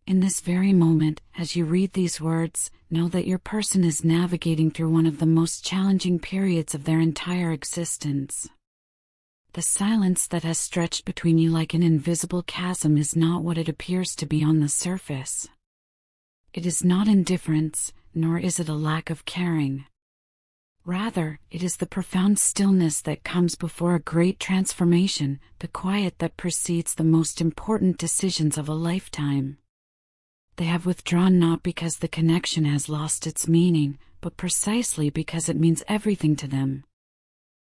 In this very moment, as you read these words, know that your person is navigating through one of the most challenging periods of their entire existence. The silence that has stretched between you like an invisible chasm is not what it appears to be on the surface. It is not indifference, nor is it a lack of caring. Rather, it is the profound stillness that comes before a great transformation, the quiet that precedes the most important decisions of a lifetime. They have withdrawn not because the connection has lost its meaning, but precisely because it means everything to them.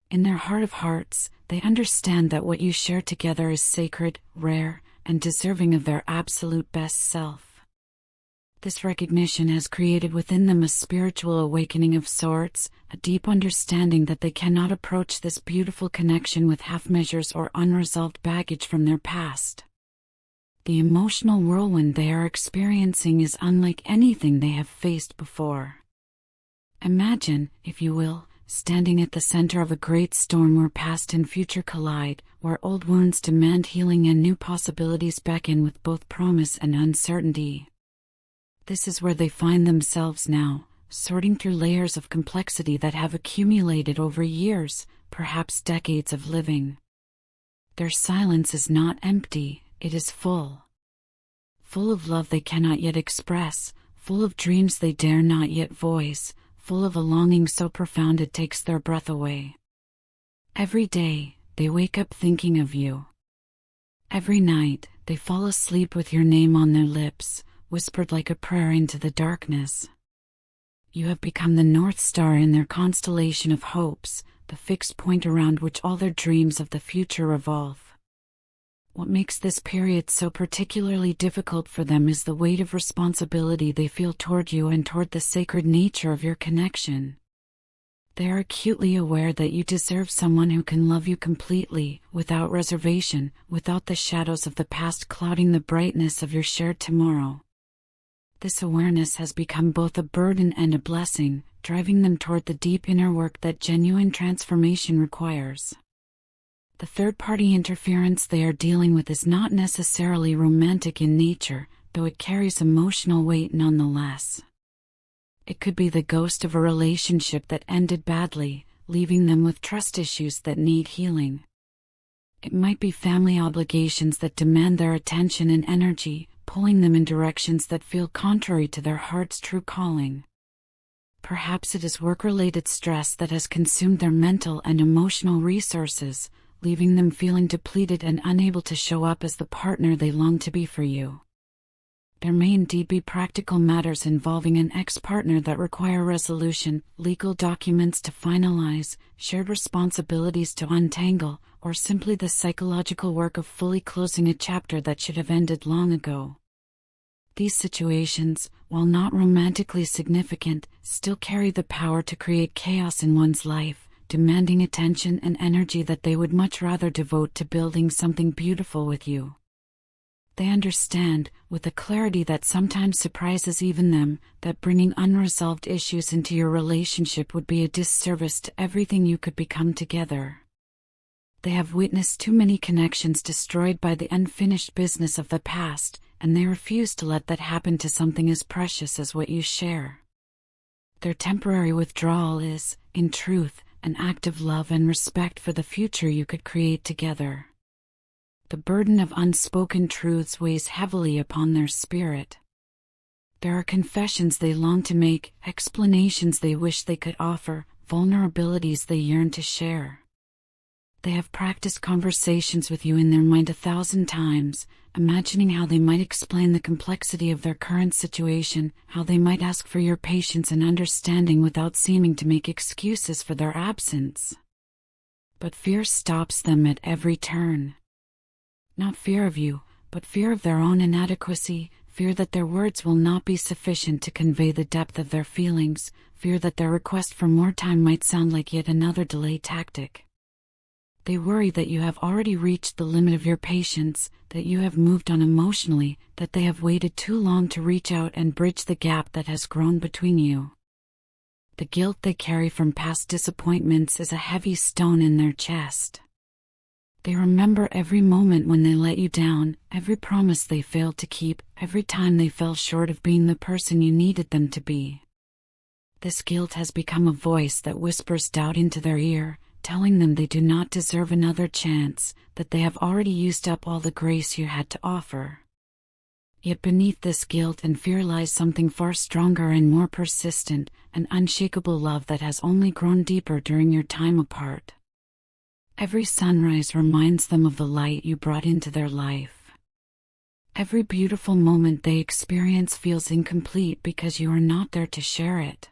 In their heart of hearts, they understand that what you share together is sacred, rare, and deserving of their absolute best self. This recognition has created within them a spiritual awakening of sorts, a deep understanding that they cannot approach this beautiful connection with half measures or unresolved baggage from their past. The emotional whirlwind they are experiencing is unlike anything they have faced before. Imagine, if you will, standing at the center of a great storm where past and future collide, where old wounds demand healing and new possibilities beckon with both promise and uncertainty. This is where they find themselves now, sorting through layers of complexity that have accumulated over years, perhaps decades of living. Their silence is not empty, it is full. Full of love they cannot yet express, full of dreams they dare not yet voice, full of a longing so profound it takes their breath away. Every day, they wake up thinking of you. Every night, they fall asleep with your name on their lips, whispered like a prayer into the darkness. You have become the North Star in their constellation of hopes, the fixed point around which all their dreams of the future revolve. What makes this period so particularly difficult for them is the weight of responsibility they feel toward you and toward the sacred nature of your connection. They are acutely aware that you deserve someone who can love you completely, without reservation, without the shadows of the past clouding the brightness of your shared tomorrow. This awareness has become both a burden and a blessing, driving them toward the deep inner work that genuine transformation requires. The third-party interference they are dealing with is not necessarily romantic in nature, though it carries emotional weight nonetheless. It could be the ghost of a relationship that ended badly, leaving them with trust issues that need healing. It might be family obligations that demand their attention and energy, pulling them in directions that feel contrary to their heart's true calling. Perhaps it is work-related stress that has consumed their mental and emotional resources, leaving them feeling depleted and unable to show up as the partner they long to be for you. There may indeed be practical matters involving an ex-partner that require resolution, legal documents to finalize, shared responsibilities to untangle, or simply the psychological work of fully closing a chapter that should have ended long ago. These situations, while not romantically significant, still carry the power to create chaos in one's life, demanding attention and energy that they would much rather devote to building something beautiful with you. They understand, with a clarity that sometimes surprises even them, that bringing unresolved issues into your relationship would be a disservice to everything you could become together. They have witnessed too many connections destroyed by the unfinished business of the past, and they refuse to let that happen to something as precious as what you share. Their temporary withdrawal is, in truth, an act of love and respect for the future you could create together. The burden of unspoken truths weighs heavily upon their spirit. There are confessions they long to make, explanations they wish they could offer, vulnerabilities they yearn to share. They have practiced conversations with you in their mind 1,000 times, imagining how they might explain the complexity of their current situation, how they might ask for your patience and understanding without seeming to make excuses for their absence. But fear stops them at every turn. Not fear of you, but fear of their own inadequacy, fear that their words will not be sufficient to convey the depth of their feelings, fear that their request for more time might sound like yet another delay tactic. They worry that you have already reached the limit of your patience, that you have moved on emotionally, that they have waited too long to reach out and bridge the gap that has grown between you. The guilt they carry from past disappointments is a heavy stone in their chest. They remember every moment when they let you down, every promise they failed to keep, every time they fell short of being the person you needed them to be. This guilt has become a voice that whispers doubt into their ear, telling them they do not deserve another chance, that they have already used up all the grace you had to offer. Yet beneath this guilt and fear lies something far stronger and more persistent, an unshakable love that has only grown deeper during your time apart. Every sunrise reminds them of the light you brought into their life. Every beautiful moment they experience feels incomplete because you are not there to share it.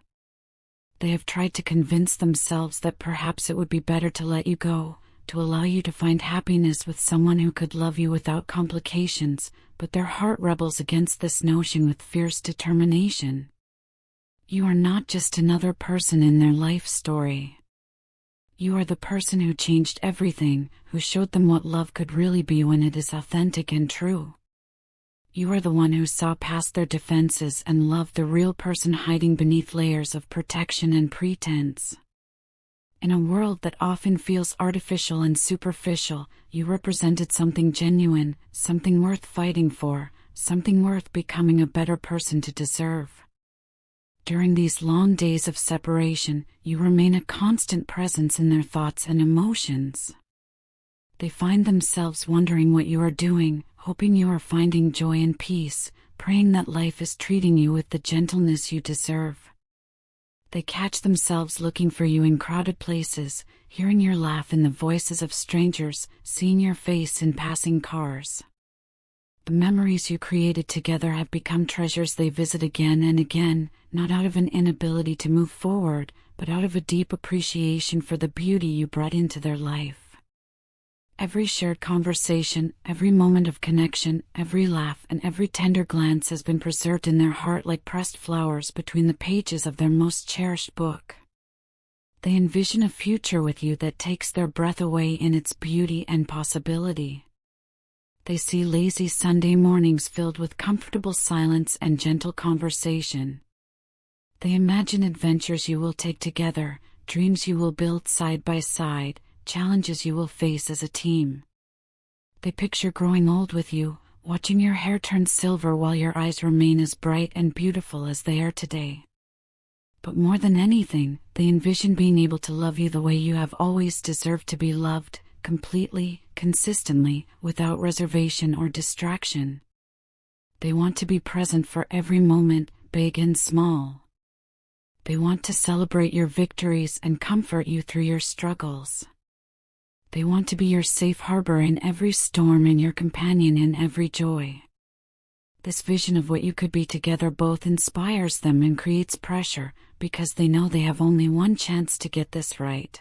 They have tried to convince themselves that perhaps it would be better to let you go, to allow you to find happiness with someone who could love you without complications, but their heart rebels against this notion with fierce determination. You are not just another person in their life story. You are the person who changed everything, who showed them what love could really be when it is authentic and true. You are the one who saw past their defenses and loved the real person hiding beneath layers of protection and pretense. In a world that often feels artificial and superficial, you represented something genuine, something worth fighting for, something worth becoming a better person to deserve. During these long days of separation, you remain a constant presence in their thoughts and emotions. They find themselves wondering what you are doing, hoping you are finding joy and peace, praying that life is treating you with the gentleness you deserve. They catch themselves looking for you in crowded places, hearing your laugh in the voices of strangers, seeing your face in passing cars. The memories you created together have become treasures they visit again and again, not out of an inability to move forward, but out of a deep appreciation for the beauty you brought into their life. Every shared conversation, every moment of connection, every laugh and every tender glance has been preserved in their heart like pressed flowers between the pages of their most cherished book. They envision a future with you that takes their breath away in its beauty and possibility. They see lazy Sunday mornings filled with comfortable silence and gentle conversation. They imagine adventures you will take together, dreams you will build side by side, challenges you will face as a team. They picture growing old with you, watching your hair turn silver while your eyes remain as bright and beautiful as they are today. But more than anything, they envision being able to love you the way you have always deserved to be loved, completely, consistently, without reservation or distraction. They want to be present for every moment, big and small. They want to celebrate your victories and comfort you through your struggles. They want to be your safe harbor in every storm and your companion in every joy. This vision of what you could be together both inspires them and creates pressure, because they know they have only one chance to get this right.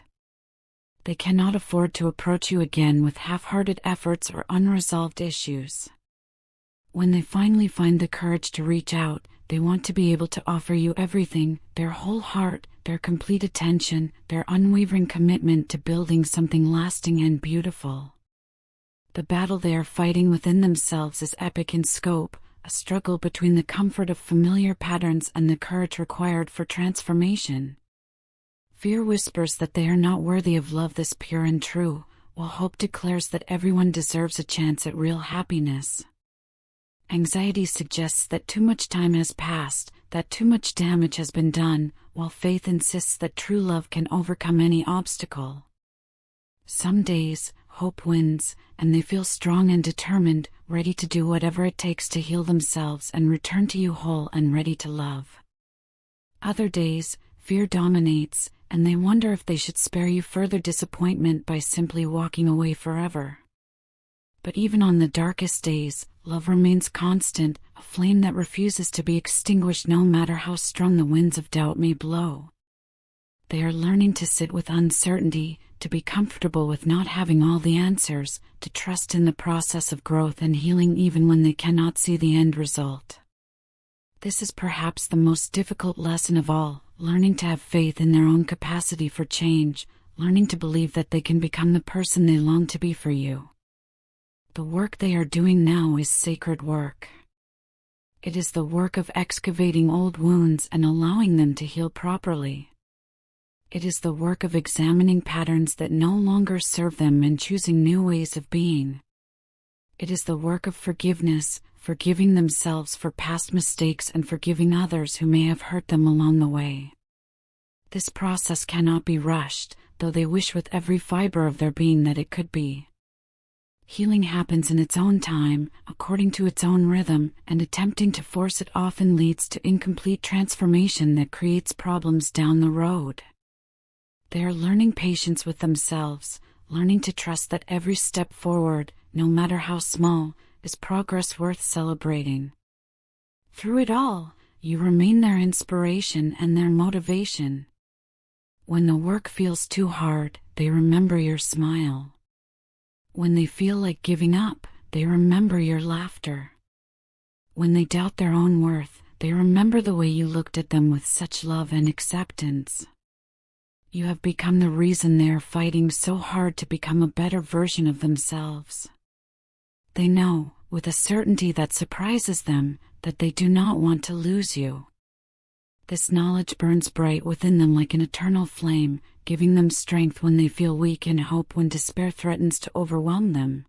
They cannot afford to approach you again with half-hearted efforts or unresolved issues. When they finally find the courage to reach out, they want to be able to offer you everything, their whole heart, their complete attention, their unwavering commitment to building something lasting and beautiful. The battle they are fighting within themselves is epic in scope, a struggle between the comfort of familiar patterns and the courage required for transformation. Fear whispers that they are not worthy of love this pure and true, while hope declares that everyone deserves a chance at real happiness. Anxiety suggests that too much time has passed, that too much damage has been done, while faith insists that true love can overcome any obstacle. Some days, hope wins, and they feel strong and determined, ready to do whatever it takes to heal themselves and return to you whole and ready to love. Other days, fear dominates, and they wonder if they should spare you further disappointment by simply walking away forever. But even on the darkest days, love remains constant, a flame that refuses to be extinguished no matter how strong the winds of doubt may blow. They are learning to sit with uncertainty, to be comfortable with not having all the answers, to trust in the process of growth and healing even when they cannot see the end result. This is perhaps the most difficult lesson of all, learning to have faith in their own capacity for change, learning to believe that they can become the person they long to be for you. The work they are doing now is sacred work. It is the work of excavating old wounds and allowing them to heal properly. It is the work of examining patterns that no longer serve them and choosing new ways of being. It is the work of forgiveness, forgiving themselves for past mistakes and forgiving others who may have hurt them along the way. This process cannot be rushed, though they wish with every fiber of their being that it could be. Healing happens in its own time, according to its own rhythm, and attempting to force it often leads to incomplete transformation that creates problems down the road. They are learning patience with themselves, learning to trust that every step forward, no matter how small, is progress worth celebrating. Through it all, you remain their inspiration and their motivation. When the work feels too hard, they remember your smile. When they feel like giving up, they remember your laughter. When they doubt their own worth, they remember the way you looked at them with such love and acceptance. You have become the reason they are fighting so hard to become a better version of themselves. They know, with a certainty that surprises them, that they do not want to lose you. This knowledge burns bright within them like an eternal flame, giving them strength when they feel weak and hope when despair threatens to overwhelm them.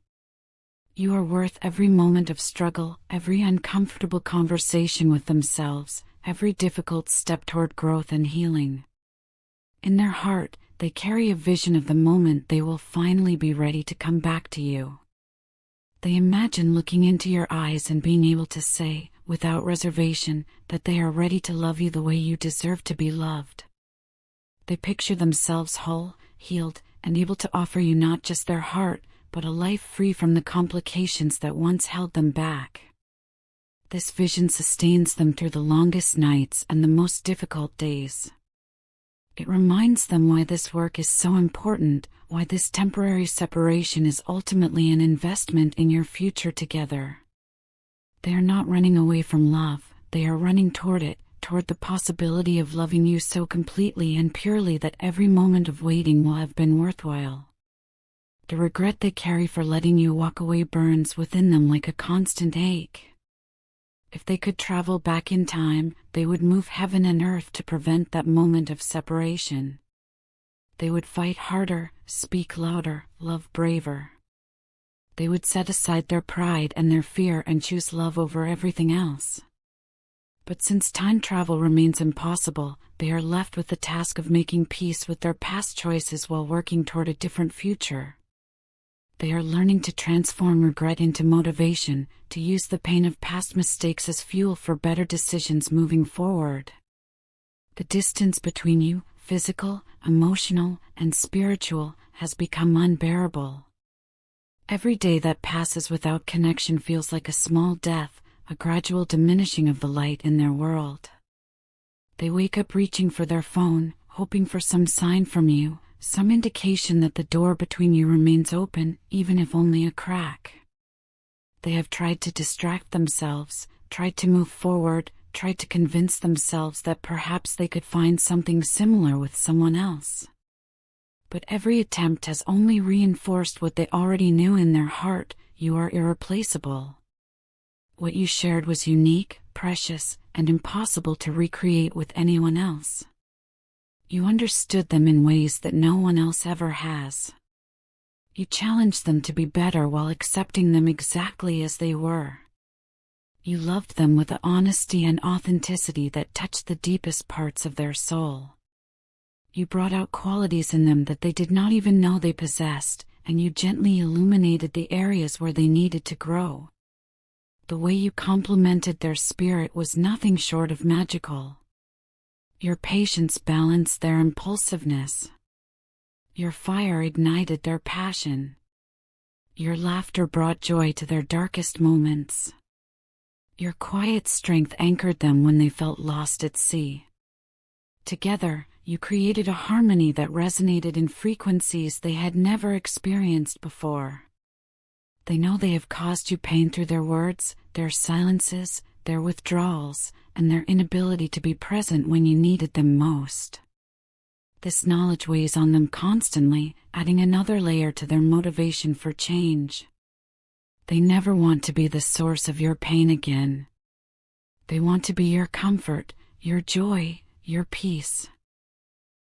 You are worth every moment of struggle, every uncomfortable conversation with themselves, every difficult step toward growth and healing. In their heart, they carry a vision of the moment they will finally be ready to come back to you. They imagine looking into your eyes and being able to say, without reservation, that they are ready to love you the way you deserve to be loved. They picture themselves whole, healed, and able to offer you not just their heart, but a life free from the complications that once held them back. This vision sustains them through the longest nights and the most difficult days. It reminds them why this work is so important, why this temporary separation is ultimately an investment in your future together. They are not running away from love, they are running toward it, toward the possibility of loving you so completely and purely that every moment of waiting will have been worthwhile. The regret they carry for letting you walk away burns within them like a constant ache. If they could travel back in time, they would move heaven and earth to prevent that moment of separation. They would fight harder, speak louder, love braver. They would set aside their pride and their fear and choose love over everything else. But since time travel remains impossible, they are left with the task of making peace with their past choices while working toward a different future. They are learning to transform regret into motivation, to use the pain of past mistakes as fuel for better decisions moving forward. The distance between you, physical, emotional, and spiritual, has become unbearable. Every day that passes without connection feels like a small death, a gradual diminishing of the light in their world. They wake up reaching for their phone, hoping for some sign from you, some indication that the door between you remains open, even if only a crack. They have tried to distract themselves, tried to move forward, tried to convince themselves that perhaps they could find something similar with someone else. But every attempt has only reinforced what they already knew in their heart: you are irreplaceable. What you shared was unique, precious, and impossible to recreate with anyone else. You understood them in ways that no one else ever has. You challenged them to be better while accepting them exactly as they were. You loved them with the honesty and authenticity that touched the deepest parts of their soul. You brought out qualities in them that they did not even know they possessed, and you gently illuminated the areas where they needed to grow. The way you complemented their spirit was nothing short of magical. Your patience balanced their impulsiveness. Your fire ignited their passion. Your laughter brought joy to their darkest moments. Your quiet strength anchored them when they felt lost at sea. Together, you created a harmony that resonated in frequencies they had never experienced before. They know they have caused you pain through their words, their silences, their withdrawals, and their inability to be present when you needed them most. This knowledge weighs on them constantly, adding another layer to their motivation for change. They never want to be the source of your pain again. They want to be your comfort, your joy, your peace.